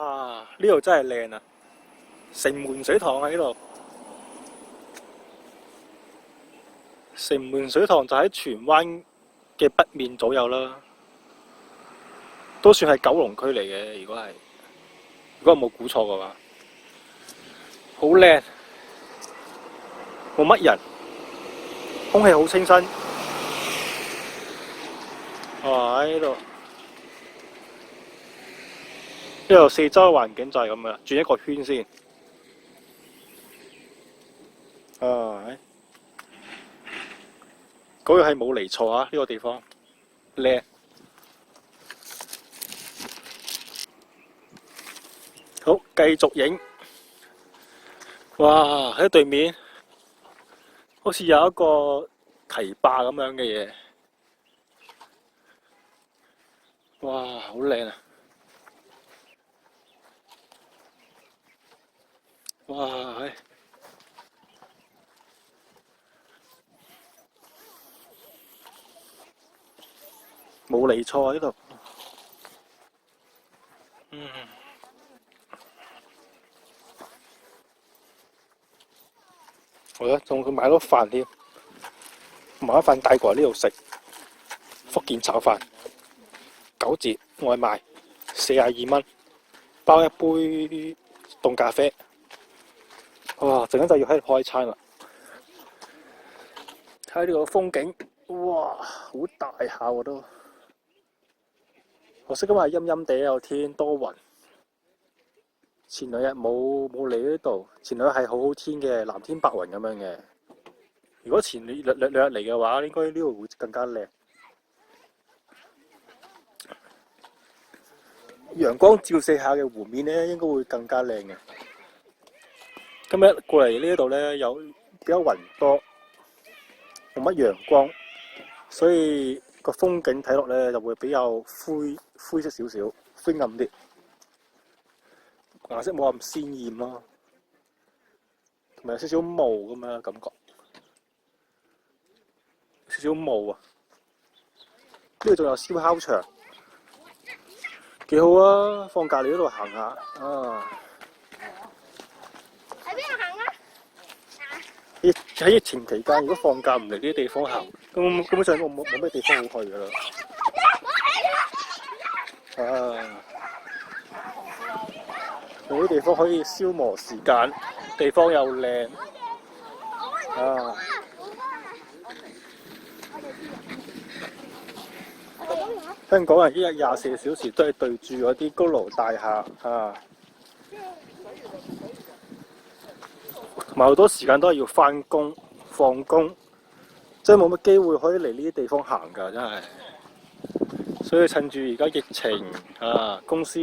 啊！呢度真係靚啊！城門水塘喺呢度，城門水塘就喺荃灣嘅北面左右啦，都算係九龍區嚟嘅。如果我冇估錯嘅話，好靚，冇乜人，空氣好清新。哇！呢度四周環境就係咁嘅啦，轉一個圈先。嗰個係冇嚟錯啊！呢個地方靚。好，繼續影。哇！喺對面好似有一個堤壩咁樣嘅嘢。哇！好靚啊！哇！冇嚟錯啊！呢度。我咧仲去買咗飯添，買咗飯帶過嚟呢度食。福建炒飯9折外賣42蚊，包一杯凍咖啡。哇！陣間就要喺度開餐啦。睇呢個風景，哇！好大下喎都。可惜今日陰陰地有天多雲。前兩日冇嚟呢度，前兩日係好好天嘅，藍天白雲咁樣嘅。如果前兩日嚟嘅話，應該呢度會更加靚。陽光照射下嘅湖面咧，應該會更加靚嘅。今日過嚟呢度咧，有比較雲多，冇乜陽光，所以個風景睇落咧就會比較灰色少少，灰暗啲。顏色冇咁鮮豔咯，同埋有少少霧咁樣感覺，少少霧啊！呢度仲有燒烤場，幾好啊！放假嚟呢度行下啊！喺邊度行啊？喺疫情期間，如果放假唔嚟呢啲地方行，根本上冇咩地方好去噶啦。啊！呢啲地方可以消磨時間，地方又靚啊！香港人一日24小時都係對住嗰啲高樓大廈啊，同埋好多時間都係要返工放工，即係冇乜機會可以嚟呢啲地方行㗎，真係。所以趁住而家疫情啊，公司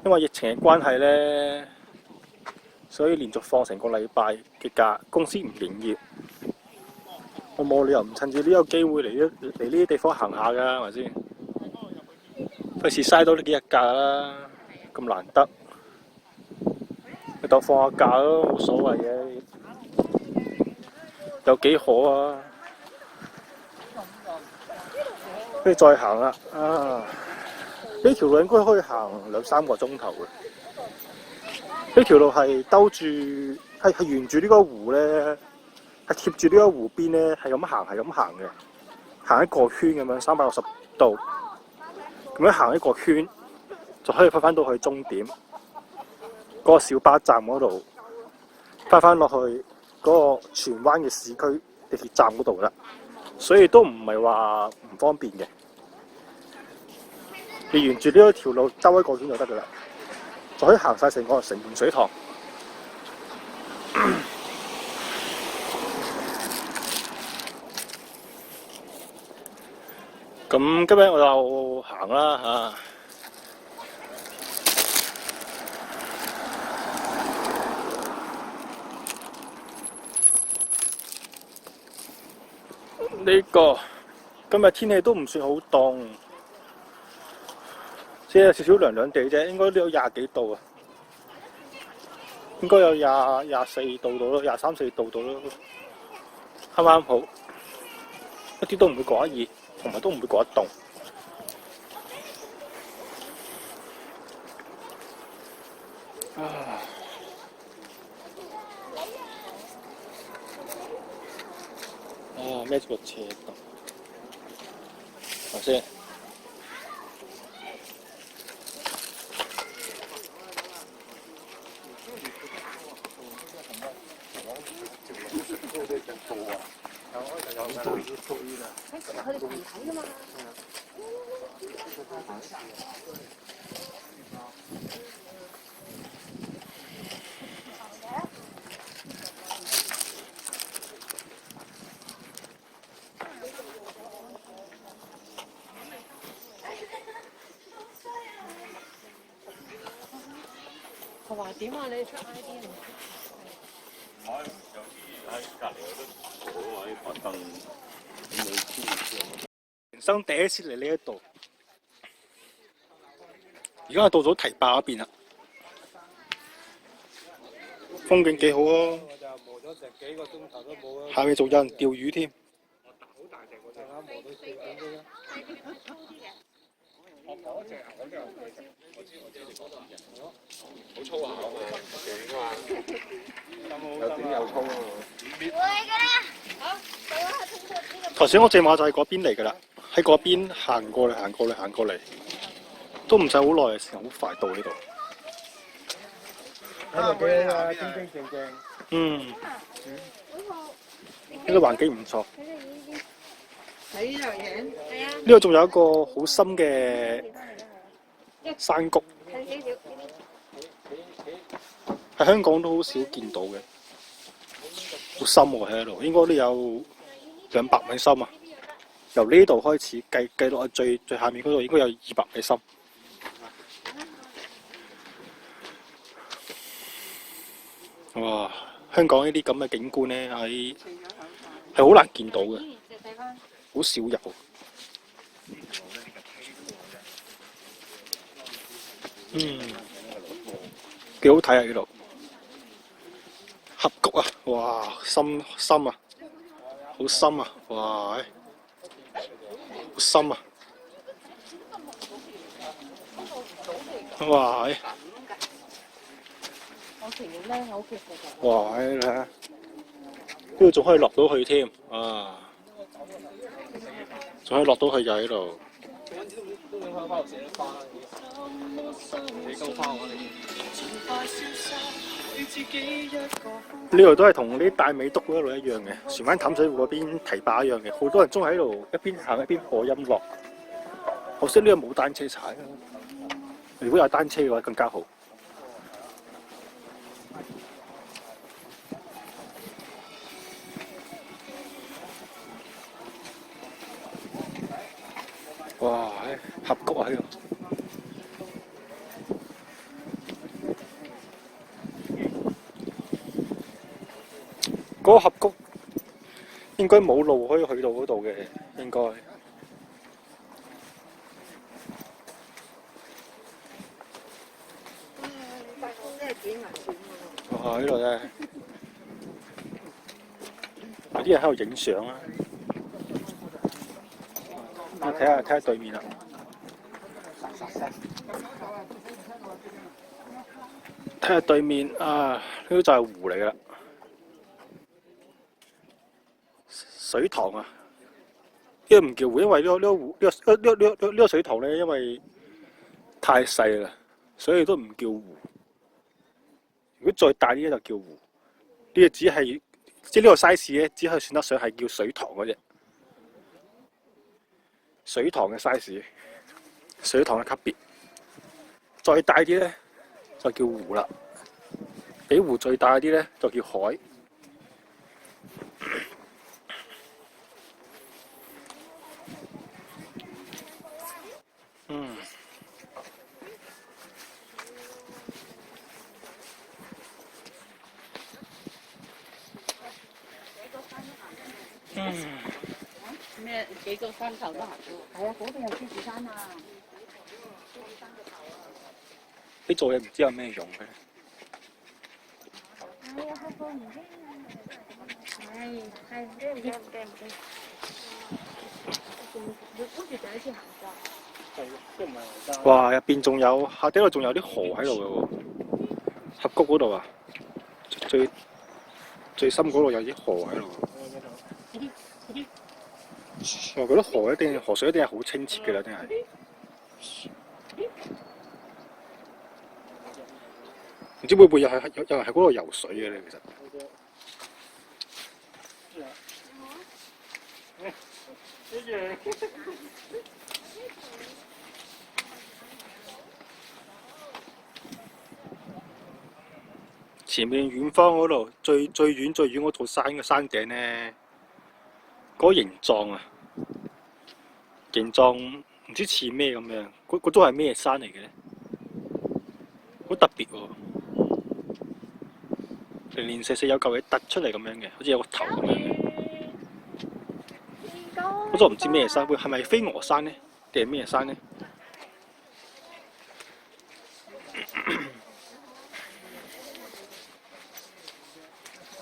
因為疫情嘅關係咧，所以連續放成個禮拜嘅假，公司唔營業。我冇理由唔趁住呢個機會嚟呢啲地方行下㗎，係咪先？費事嘥多呢幾日假啦，咁難得，你當放下假咯，冇所謂嘅，有幾可啊！跟住再行啦，啊！呢條路應該可以行2、3個鐘頭嘅。呢條路係兜住，係沿住呢個湖咧，係貼住呢個湖邊咧，係咁行嘅，行一個圈咁樣360度，咁樣行一個圈就可以翻到去終點嗰個小巴站嗰度，翻落去嗰個荃灣嘅市區地鐵站嗰度啦。所以都唔係話唔方便嘅，你沿住呢一條路兜一個圈就得㗎啦，就可以行晒成個城門水塘。咁今日我就行啦嚇。呢個今日天氣都唔算好凍，只係少少涼涼地啫，應該都有20幾度啊，應該有24度到咯，23、24度到咯，啱啱好，一啲都唔會覺得熱，同埋都唔會覺得凍。啊！孭住個車度，頭先。佢話點啊？你出 ID 唔？喺隔離嗰度坐喺白凳，冇知。人生第一次嚟呢一度，而家到咗堤壩嗰邊啦，風景幾好啊！我就磨咗成幾個鐘頭都冇啊！下面仲有人釣魚添。好大隻嗰隻，啱磨到4點鐘啦。我嗰隻啊，我呢我知你講乜嘢。好粗口啊！勁啊嘛！有點有粗啊嘛！會㗎啦，好，到啦，通過呢個。頭先我隻馬就係嗰邊嚟㗎啦，喺嗰邊行過嚟，都唔使好耐嘅時間，好快到呢度。喺度幾好啊，清清靜靜。嗯，呢個環境唔錯。喺呢度影。係啊。呢度仲有一個好深嘅山谷，喺香港都好少見到嘅，好深喎喺度，應該都有200米深啊！由呢度開始計到最下面嗰度應該有200米深。哇！香港呢啲咁嘅景觀咧，係好難見到嘅，好少有。幾好睇啊！呢度峽谷啊，哇，深啊，好深啊，哇，好深啊，哇，哇，你睇下，呢度仲可以落到去添，啊，仲可以落到去㗎呢度。呢度都係同啲大美督嗰度一樣嘅，船灣淡水湖嗰邊堤壩一樣嘅，好多人中喺度一邊行一邊播音樂。可惜呢度冇單車踩啦，如果有單車嘅話更加好。哇！峽谷啊喺度。嗰個峽谷應該冇路可以去到嗰度嘅，應該。哇！呢度咧，有啲人喺度影相啊！你睇下對面啦。睇下對面啊，呢度就係湖嚟㗎啦。水塘啊，呢個唔叫湖，因為呢個水塘咧，因為太細啦，所以都唔叫湖。如果再大啲咧就叫湖。呢個只係即係呢個 size 咧，只可以算得上係叫水塘嗰隻。水塘嘅 size， 水塘嘅級別。再大啲咧就叫湖啦。比湖最大啲咧就叫海。咩幾個山頭都行過？係啊，嗰邊有獅子山啊！你做嘢唔知有咩用嘅？係唔知。哇！入邊仲有下底度仲有啲河喺度嘅喎。峽谷嗰度啊，最深嗰度有啲河喺度。我覺得河水一定係好清澈嘅啦，真係。唔知會唔會有人喺嗰度游水嘅咧？其實。前面遠方嗰度最遠嗰座山嘅山頂咧，嗰個形狀啊，形狀唔知似咩咁樣，嗰都係咩山嚟嘅咧？好特別喎，零零四四有嚿嘢突出嚟咁樣嘅，好似有個頭咁樣嘅。嗰座唔知咩山，係咪飛鵝山咧？定係咩山咧？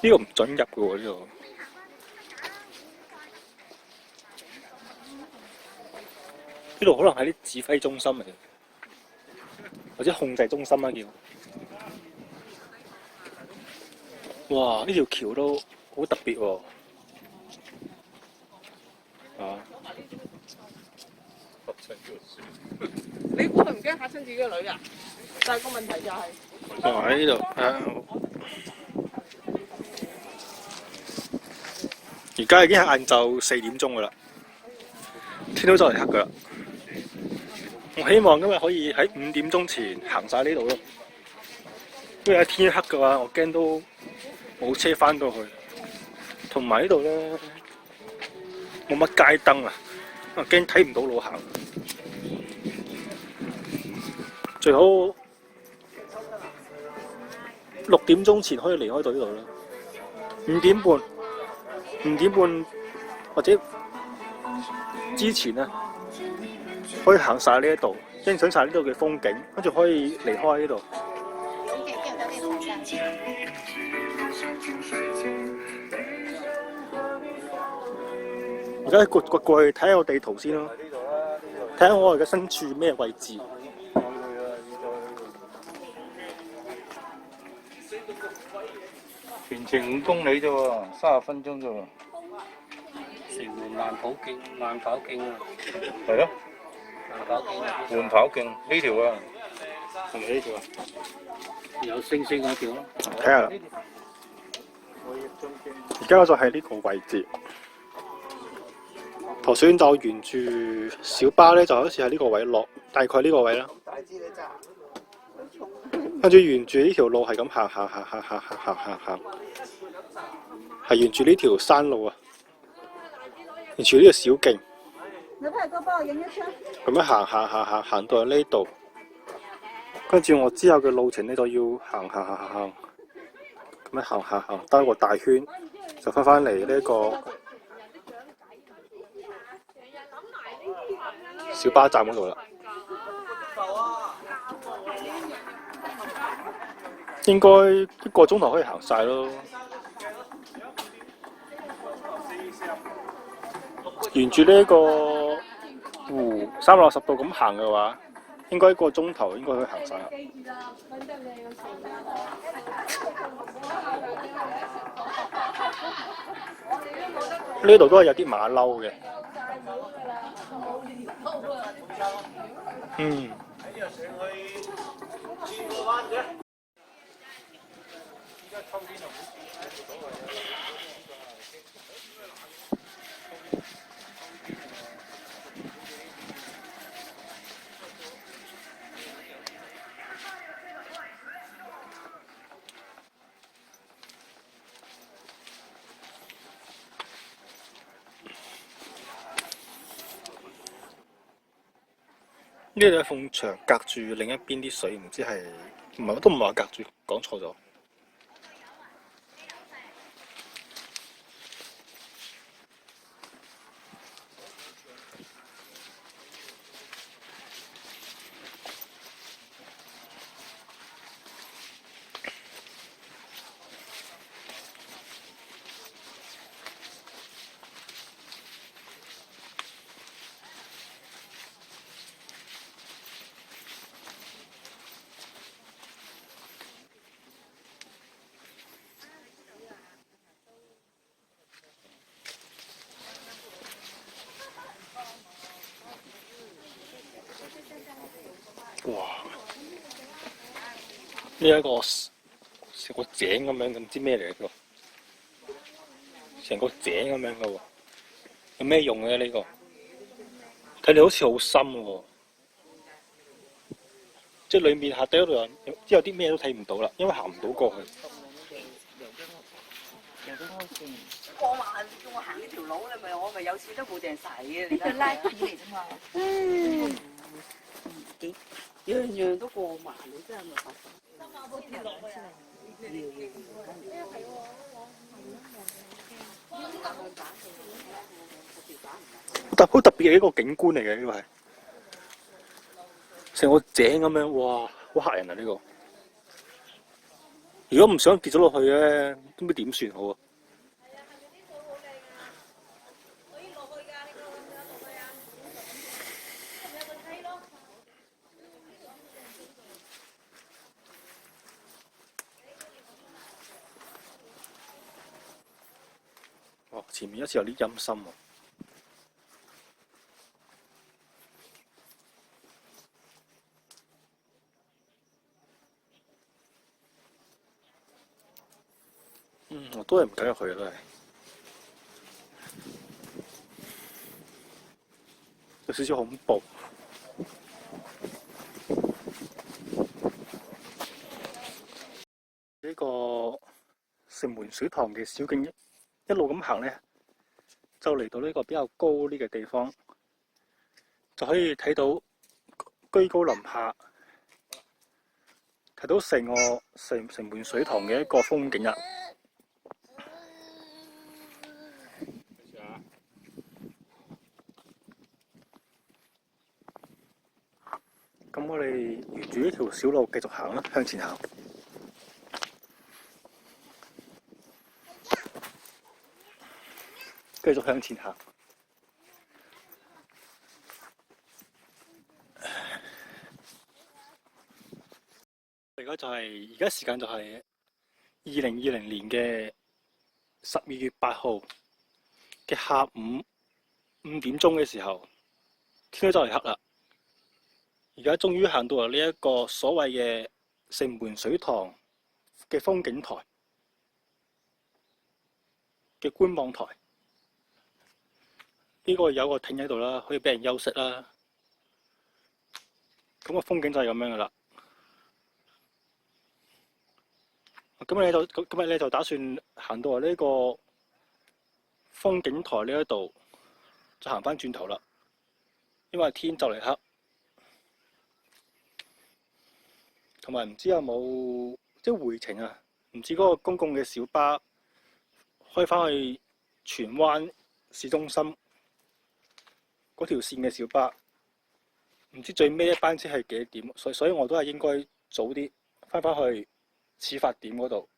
呢個唔準入嘅喎，呢度。呢度可能係啲指揮中心嚟嘅，或者控制中心啊叫。哇！呢條橋都好特別喎。啊！你估佢唔驚嚇親自己個女啊？但係個問題就係，喺呢度而家已經係晏晝4點鐘㗎啦，天都就嚟黑㗎啦。我希望今日可以喺5點鐘前行晒呢度咯，因為天一黑嘅話，我驚都冇車翻到去。同埋呢度咧冇乜街燈啊，我驚睇唔到路行。最好6點鐘前可以離開到呢度啦。5點半或者之前咧，可以行晒呢一度，欣賞晒呢度嘅風景，跟住可以離開呢度。而家過去睇下個地圖先咯，睇下我而家身處咩位置。全程5公里啫喎，30分鐘啫喎。城門慢跑徑啊！係咯，慢跑徑啊！緩跑徑呢條啊，係咪呢條啊？有星星嗰條咯。睇下啦，而家我就喺呢個位置。頭先就沿住小巴咧，就好似喺呢個位落，大概呢個位啦。跟住沿住呢條路係咁行，係沿住呢條山路啊，沿住呢個小徑。女朋友哥幫我影一張。咁樣行到呢度，跟住我之後嘅路程咧就要行，咁樣行兜個大圈，就翻嚟呢個小巴站嗰度啦。應該1個鐘頭可以行晒咯。沿住呢個湖360度咁行嘅話，應該1個鐘頭應該可以行晒啦。呢度都係有啲馬騮嘅。呢度有埲牆隔住另一邊啲水，唔知係都唔係話隔住，講錯咗。呢一個成個井咁樣，唔知咩嚟嘅，成個井咁樣嘅喎，有咩用嘅呢個？睇嚟好似好深喎，即係裡面下底嗰度有啲咩都睇唔到啦，因為行唔到過去。過萬叫我行呢條路，我咪有錢都冇埞使嘅。呢個拉片嚟啫嘛。樣樣都過萬，你真係咪發覺？但好特別嘅一個景觀嚟嘅，呢個係成個井咁樣，哇！好嚇人啊！呢個如果唔想跌咗落去咧，都唔知點算好啊！哦，前面一次有啲陰森喎。我都係唔敢入去啊，都係有少少恐怖。呢個城門水塘嘅小徑一路咁行咧，就嚟到呢個比較高啲嘅地方，就可以睇到居高臨下，睇到成個城門水塘嘅一個風景啊！咁我哋沿住呢條小路繼續行啦，向前行。繼續向前行。而家時間就係2020年嘅12月8號嘅下午5點鐘嘅時候，天都就嚟黑啦。而家終於行到嚟呢一個所謂嘅城門水塘嘅風景台嘅觀望台。呢個有個艇喺度啦，可以俾人休息啦。咁個風景就係咁樣噶啦。今日咧就打算行到嚟呢個風景台呢一度，就行翻轉頭啦。因為天就嚟黑，同埋唔知有冇即係回程啊？唔知嗰個公共嘅小巴開翻去荃灣市中心嗰條線嘅小巴，唔知最尾一班車係幾點？所以我都係應該早啲翻去始發點嗰度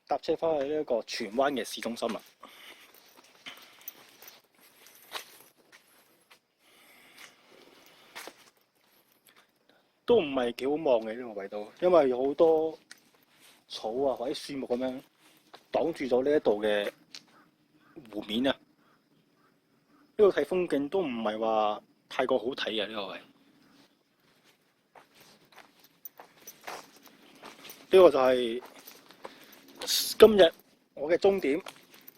搭車翻去呢一個荃灣嘅市中心啊！都唔係幾好望嘅呢個位度，因為有好多草啊或者樹木咁樣擋住咗呢一度嘅湖面啊！呢度睇風景都唔係話太過好睇嘅呢個位。呢個就係今日我嘅終點，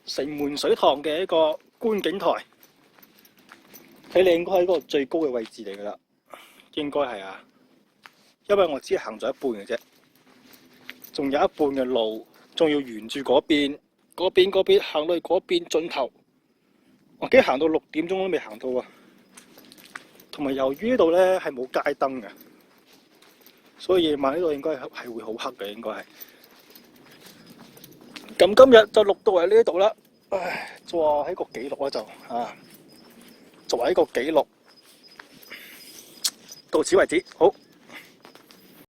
城門水塘嘅一個觀景台。睇你應該喺嗰個最高嘅位置嚟㗎啦，應該係啊，因為我只係行咗一半嘅啫，仲有一半嘅路，仲要沿住嗰邊行到去嗰邊盡頭。我記得行到6點鐘都未行到啊，同埋由於呢度咧係冇街燈嘅，所以夜晚呢度應該係會好黑嘅，應該係。咁今日就錄到喺呢度啦，唉，作為一個記錄啦就啊，作為一個記錄，到此為止，好。